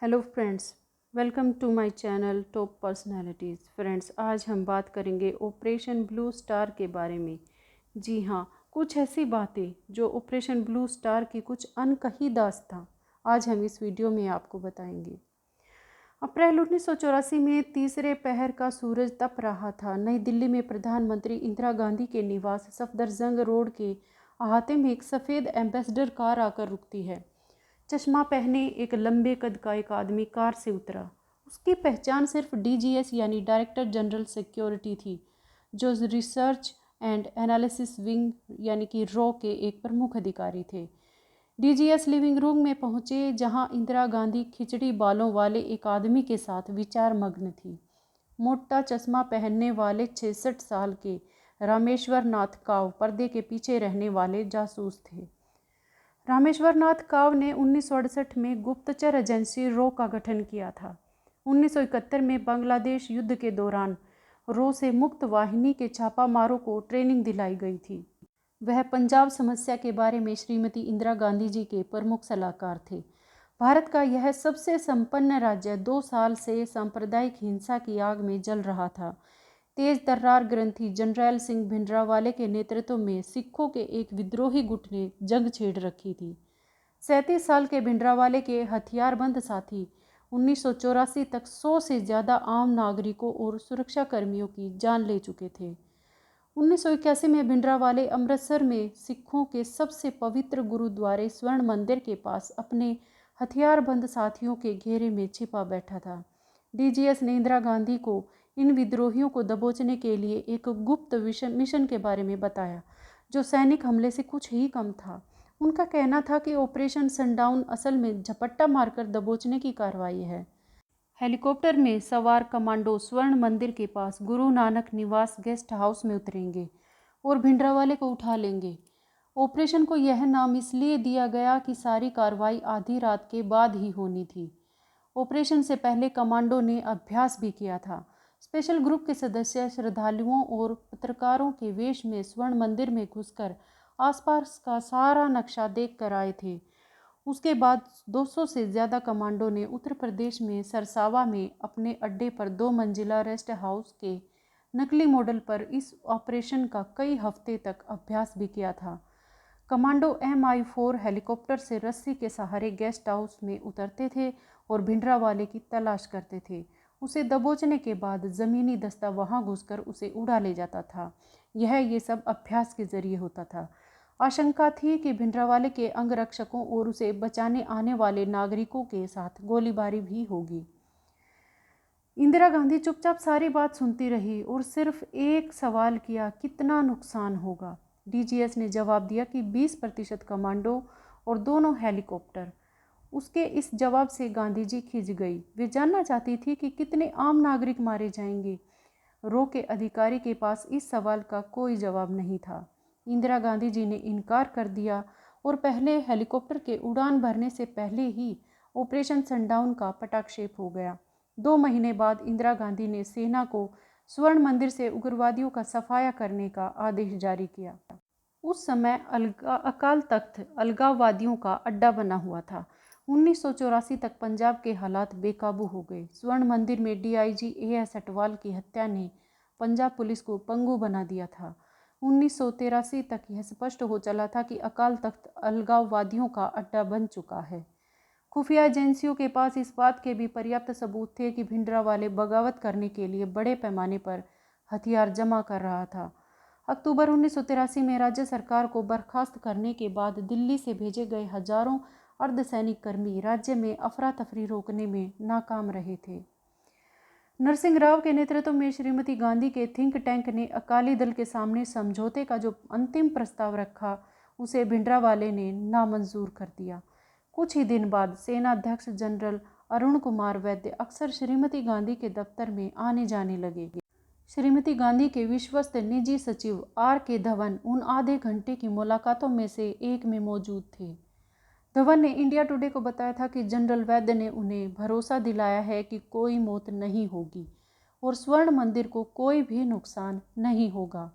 Hello friends, welcome to my channel top personalities. Friends, आज हम बात करेंगे ऑपरेशन ब्लू स्टार के बारे में। जी हाँ, कुछ ऐसी बातें जो ऑपरेशन ब्लू स्टार की कुछ अनकही दास्तां आज हम इस वीडियो में आपको बताएंगे। अप्रैल 1984 में तीसरे पहर का सूरज तप रहा था। नई दिल्ली में प्रधानमंत्री इंदिरा गांधी के निवास सफदरजंग रोड के अहाते में एक सफ़ेद एम्बेसडर कार आकर रुकती है। चश्मा पहने एक लंबे कद का एक आदमी कार से उतरा। उसकी पहचान सिर्फ डीजीएस यानी डायरेक्टर जनरल सिक्योरिटी थी, जो रिसर्च एंड एनालिसिस विंग यानी कि रॉ के एक प्रमुख अधिकारी थे। डीजीएस लिविंग रूम में पहुंचे, जहां इंदिरा गांधी खिचड़ी बालों वाले एक आदमी के साथ विचार मग्न थी। मोटा चश्मा पहनने वाले 66 साल के रामेश्वर नाथ काव पर्दे के पीछे रहने वाले जासूस थे। रामेश्वर नाथ काव ने 1968 में गुप्तचर एजेंसी रॉ का गठन किया था। 1971 में बांग्लादेश युद्ध के दौरान रॉ से मुक्त वाहिनी के छापामारों को ट्रेनिंग दिलाई गई थी। वह पंजाब समस्या के बारे में श्रीमती इंदिरा गांधी जी के प्रमुख सलाहकार थे। भारत का यह सबसे संपन्न राज्य 2 साल से सांप्रदायिक हिंसा की आग में जल रहा था। तेज तर्रार ग्रंथी जनरल सिंह भिंडरावाले के नेतृत्व में सिखों के एक विद्रोही गुट ने जंग छेड़ रखी थी। 37 साल के भिंडरावाले के हथियारबंद साथी 1984 तक 100 से ज़्यादा आम नागरिकों और सुरक्षा कर्मियों की जान ले चुके थे। 1981 में भिंडरावाले अमृतसर में सिखों के सबसे पवित्र गुरुद्वारे स्वर्ण मंदिर के पास अपने हथियारबंद साथियों के घेरे में छिपा बैठा था। डीजीएस ने इंदिरा गांधी को इन विद्रोहियों को दबोचने के लिए एक गुप्त मिशन के बारे में बताया, जो सैनिक हमले से कुछ ही कम था। उनका कहना था कि ऑपरेशन सनडाउन असल में झपट्टा मारकर दबोचने की कार्रवाई है। हेलीकॉप्टर में सवार कमांडो स्वर्ण मंदिर के पास गुरु नानक निवास गेस्ट हाउस में उतरेंगे और भिंडरावाले को उठा लेंगे। ऑपरेशन को यह नाम इसलिए दिया गया कि सारी कार्रवाई आधी रात के बाद ही होनी थी। ऑपरेशन से पहले कमांडो ने अभ्यास भी किया था। स्पेशल ग्रुप के सदस्य श्रद्धालुओं और पत्रकारों के वेश में स्वर्ण मंदिर में घुसकर आसपास का सारा नक्शा देख कर आए थे। उसके बाद 200 से ज़्यादा कमांडो ने उत्तर प्रदेश में सरसावा में अपने अड्डे पर 2 मंजिला रेस्ट हाउस के नकली मॉडल पर इस ऑपरेशन का कई हफ्ते तक अभ्यास भी किया था। कमांडो MI4 हेलीकॉप्टर से रस्सी के सहारे गेस्ट हाउस में उतरते थे और भिंडरावाले की तलाश करते थे। उसे दबोचने के बाद ज़मीनी दस्ता वहां घुसकर उसे उड़ा ले जाता था। ये सब अभ्यास के जरिए होता था। आशंका थी कि भिंडरावाले के अंगरक्षकों और उसे बचाने आने वाले नागरिकों के साथ गोलीबारी भी होगी। इंदिरा गांधी चुपचाप सारी बात सुनती रही और सिर्फ एक सवाल किया, कितना नुकसान होगा। डीजीएस ने जवाब दिया कि 20% कमांडो और दोनों हेलीकॉप्टर। उसके इस जवाब से गांधी जी खिंच गई। वे जानना चाहती थी कि कितने आम नागरिक मारे जाएंगे। रॉ के अधिकारी के पास इस सवाल का कोई जवाब नहीं था। इंदिरा गांधी जी ने इनकार कर दिया और पहले हेलीकॉप्टर के उड़ान भरने से पहले ही ऑपरेशन सनडाउन का पटाक्षेप हो गया। 2 महीने बाद इंदिरा गांधी ने सेना को स्वर्ण मंदिर से उग्रवादियों का सफाया करने का आदेश जारी किया। उस समय अकाल तख्त अलगाववादियों का अड्डा बना हुआ था। 1984 तक पंजाब के हालात बेकाबू हो गए। स्वर्ण मंदिर में DIG AS अटवाल की हत्या ने पंजाब पुलिस को पंगु बना दिया था। 1983 तक यह स्पष्ट हो चला था कि अकाल तख्त अलगाववादियों का अड्डा बन चुका है। खुफिया एजेंसियों के पास इस बात के भी पर्याप्त सबूत थे कि भिंडरावाले बगावत करने के लिए बड़े पैमाने पर हथियार जमा कर रहा था। अक्टूबर 1983 में राज्य सरकार को बर्खास्त करने के बाद दिल्ली से भेजे गए हजारों अर्धसैनिक कर्मी राज्य में अफरा तफरी रोकने में नाकाम रहे थे। नरसिंह राव के नेतृत्व में श्रीमती गांधी के थिंक टैंक ने अकाली दल के सामने समझौते का जो अंतिम प्रस्ताव रखा, उसे भिंडरावाले ने नामंजूर कर दिया। कुछ ही दिन बाद सेनाध्यक्ष जनरल अरुण कुमार वैद्य अक्सर श्रीमती गांधी के दफ्तर में आने जाने लगे। श्रीमती गांधी के विश्वस्त निजी सचिव RK धवन उन आधे घंटे की मुलाकातों में से एक में मौजूद थे। धवन ने इंडिया टुडे को बताया था कि जनरल वैद्य ने उन्हें भरोसा दिलाया है कि कोई मौत नहीं होगी और स्वर्ण मंदिर को कोई भी नुकसान नहीं होगा।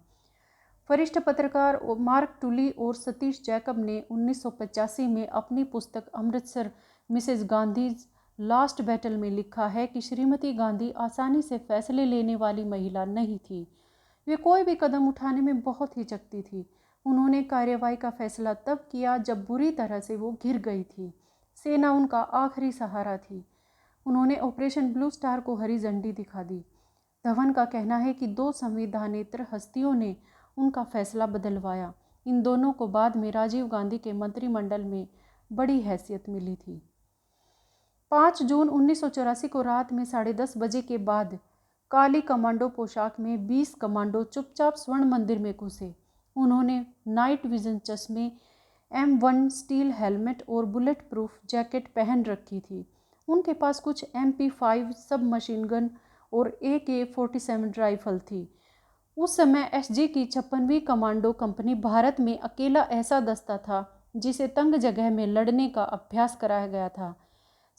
वरिष्ठ पत्रकार मार्क टुली और सतीश जैकब ने 1985 में अपनी पुस्तक Amritsar Mrs Gandhi last battle में लिखा है कि श्रीमती गांधी आसानी से फैसले लेने वाली महिला नहीं थी। वे कोई भी कदम उठाने में बहुत हिचकती थी। उन्होंने कार्रवाई का फैसला तब किया जब बुरी तरह से वो घिर गई थी। सेना उनका आखिरी सहारा थी। उन्होंने ऑपरेशन ब्लू स्टार को हरी झंडी दिखा दी। धवन का कहना है कि 2 संविधानेतर हस्तियों ने उनका फैसला बदलवाया। इन दोनों को बाद में राजीव गांधी के मंत्रिमंडल में बड़ी हैसियत मिली थी। 5 जून 1984 को रात में 10:30 बजे के बाद काली कमांडो पोशाक में 20 कमांडो चुपचाप स्वर्ण मंदिर में घुसे। उन्होंने नाइट विजन चश्मे, M1 स्टील हेलमेट और बुलेट प्रूफ जैकेट पहन रखी थी। उनके पास कुछ MP5 सब मशीन गन और AK-47 राइफल थी। उस समय SG की 56वीं कमांडो कंपनी भारत में अकेला ऐसा दस्ता था जिसे तंग जगह में लड़ने का अभ्यास कराया गया था।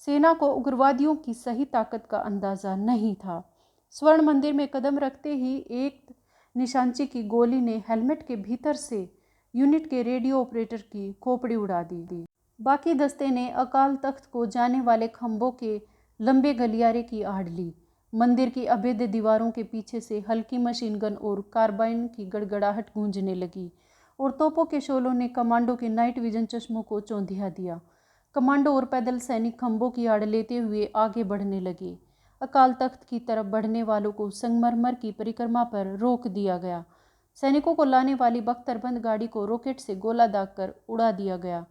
सेना को उग्रवादियों की सही ताकत का अंदाज़ा नहीं था। स्वर्ण मंदिर में कदम रखते ही एक निशानची की गोली ने हेलमेट के भीतर से यूनिट के रेडियो ऑपरेटर की खोपड़ी उड़ा दी। बाकी दस्ते ने अकाल तख्त को जाने वाले खंभों के लंबे गलियारे की आड़ ली। मंदिर की अभेद दीवारों के पीछे से हल्की मशीन गन और कार्बाइन की गड़गड़ाहट गूंजने लगी और तोपों के शोलों ने कमांडो के नाइट विजन चश्मों को चौंधिया दिया। कमांडो और पैदल सैनिक खंभों की आड़ लेते हुए आगे बढ़ने लगे। अकाल तख्त की तरफ बढ़ने वालों को संगमरमर की परिक्रमा पर रोक दिया गया। सैनिकों को लाने वाली बख्तरबंद गाड़ी को रॉकेट से गोला दागकर उड़ा दिया गया।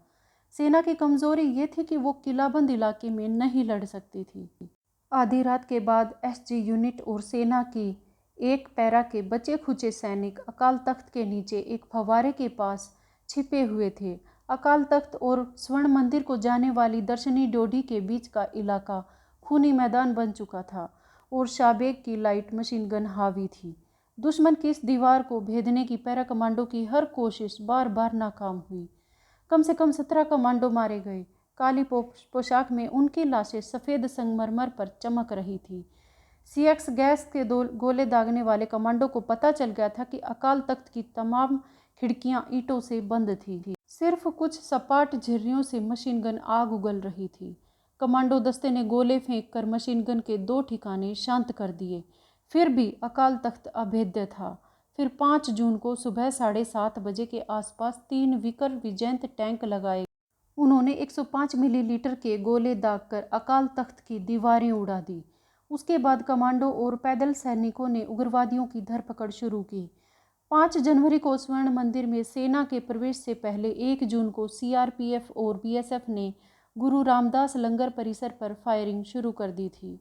सेना की कमजोरी ये थी कि वो किलाबंद इलाके में नहीं लड़ सकती थी। आधी रात के बाद SG यूनिट और सेना की एक पैरा के बचे खुचे सैनिक अकाल तख्त के नीचे एक फव्वारे के पास छिपे हुए थे। अकाल तख्त और स्वर्ण मंदिर को जाने वाली दर्शनी डोडी के बीच का इलाका खूनी मैदान बन चुका था और शाबेग की लाइट मशीन गन हावी थी। दुश्मन की इस दीवार को भेदने की पैरा कमांडो की हर कोशिश बार बार नाकाम हुई। कम से कम 17 कमांडो मारे गए। काली पोशाक में उनकी लाशें सफ़ेद संगमरमर पर चमक रही थी। CX गैस के गोले दागने वाले कमांडो को पता चल गया था कि अकाल तख्त की तमाम खिड़कियां ईंटों से बंद थी। सिर्फ कुछ सपाट झिर्रियों से मशीन गन आग उगल रही थी। कमांडो दस्ते ने गोले फेंक कर मशीन गन के 2 ठिकाने शांत कर दिए। फिर भी अकाल तख्त अभेद्य था। फिर 5 जून को सुबह 7:30 बजे के आसपास 3 विकर विजेंत टैंक लगाए। उन्होंने 105 मिलीलीटर के गोले दागकर अकाल तख्त की दीवारें उड़ा दी। उसके बाद कमांडो और पैदल सैनिकों ने उग्रवादियों की धरपकड़ शुरू की। 5 जनवरी को स्वर्ण मंदिर में सेना के प्रवेश से पहले 1 जून को CRPF और BSF ने गुरु रामदास लंगर परिसर पर फायरिंग शुरू कर दी थी।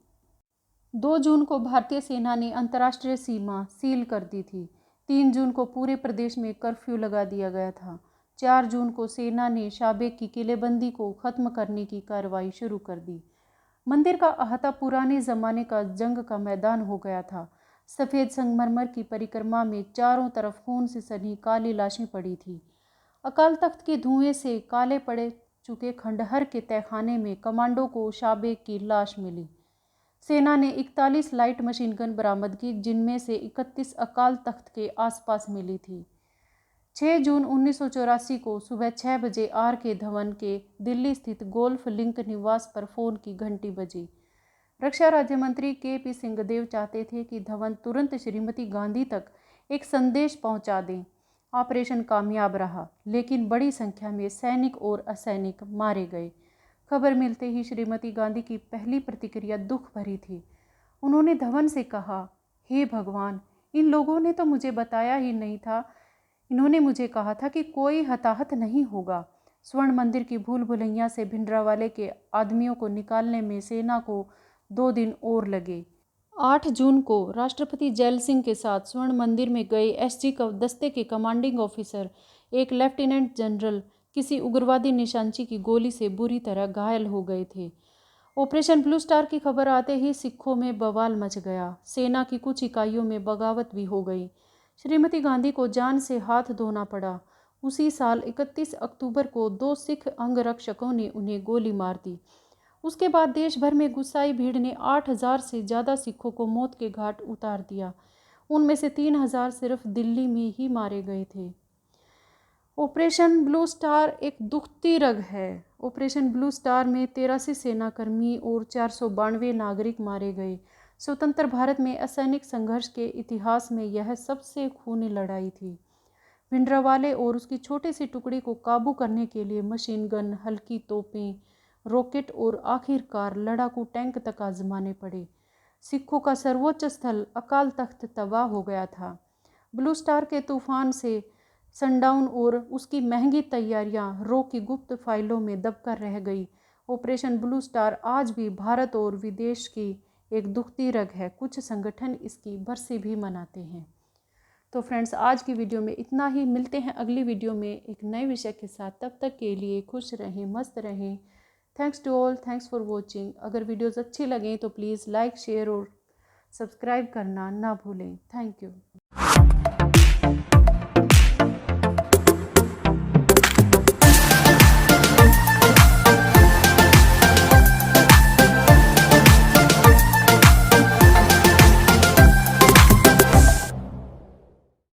2 जून को भारतीय सेना ने अंतर्राष्ट्रीय सीमा सील कर दी थी। 3 जून को पूरे प्रदेश में कर्फ्यू लगा दिया गया था। 4 जून को सेना ने शाबेग की किलेबंदी को खत्म करने की कार्रवाई शुरू कर दी। मंदिर का अहाता पुराने ज़माने का जंग का मैदान हो गया था। सफ़ेद संगमरमर की परिक्रमा में चारों तरफ खून से सनी काली लाशें पड़ी थी। अकाल तख्त के धुएं से काले पड़े चुके खंडहर के तहखाने में कमांडो को शाबेग की लाश मिली। सेना ने 41 लाइट मशीन गन बरामद की, जिनमें से 31 अकाल तख्त के आसपास मिली थी। 6 जून 1984 को सुबह 6 बजे RK धवन के दिल्ली स्थित गोल्फ लिंक निवास पर फ़ोन की घंटी बजी। रक्षा राज्य मंत्री KP सिंहदेव चाहते थे कि धवन तुरंत श्रीमती गांधी तक एक संदेश पहुंचा दें। ऑपरेशन कामयाब रहा, लेकिन बड़ी संख्या में सैनिक और असैनिक मारे गए। खबर मिलते ही श्रीमती गांधी की पहली प्रतिक्रिया दुख भरी थी। उन्होंने धवन से कहा, हे भगवान, इन लोगों ने तो मुझे बताया ही नहीं था। इन्होंने मुझे कहा था कि कोई हताहत नहीं होगा। स्वर्ण मंदिर की भूल भुलैया से भिंडरावाले के आदमियों को निकालने में सेना को 2 दिन और लगे। 8 जून को राष्ट्रपति जैल सिंह के साथ स्वर्ण मंदिर में गए SG दस्ते के कमांडिंग ऑफिसर, एक लेफ्टिनेंट जनरल, किसी उग्रवादी निशानची की गोली से बुरी तरह घायल हो गए थे। ऑपरेशन ब्लू स्टार की खबर आते ही सिखों में बवाल मच गया। सेना की कुछ इकाइयों में बगावत भी हो गई। श्रीमती गांधी को जान से हाथ धोना पड़ा। उसी साल 31 अक्टूबर को 2 सिख अंगरक्षकों ने उन्हें गोली मार दी। उसके बाद देश भर में गुस्साई भीड़ ने 8000 से ज़्यादा सिखों को मौत के घाट उतार दिया। उनमें से 3000 सिर्फ दिल्ली में ही मारे गए थे। ऑपरेशन ब्लू स्टार एक दुखती रग है। ऑपरेशन ब्लू स्टार में 83 सेनाकर्मी और 492 नागरिक मारे गए। स्वतंत्र भारत में असैनिक संघर्ष के इतिहास में यह सबसे खूनी लड़ाई थी। भिंडरावाले और उसकी छोटी सी टुकड़ी को काबू करने के लिए मशीन गन, हल्की तोपें, रॉकेट और आखिरकार लड़ाकू टैंक तक आजमाने पड़े। सिखों का सर्वोच्च स्थल अकाल तख्त तबाह हो गया था। ब्लू स्टार के तूफान से सनडाउन और उसकी महंगी तैयारियां रॉ की गुप्त फाइलों में दबकर रह गई। ऑपरेशन ब्लू स्टार आज भी भारत और विदेश की एक दुखती रग है। कुछ संगठन इसकी बरसी भी मनाते हैं। तो फ्रेंड्स, आज की वीडियो में इतना ही। मिलते हैं अगली वीडियो में एक नए विषय के साथ। तब तक के लिए खुश रहें, मस्त रहें। Thanks to all, thanks for watching. अगर वीडियोज़ अच्छी लगें तो प्लीज़ लाइक, शेयर और सब्सक्राइब करना ना भूलें। Thank you.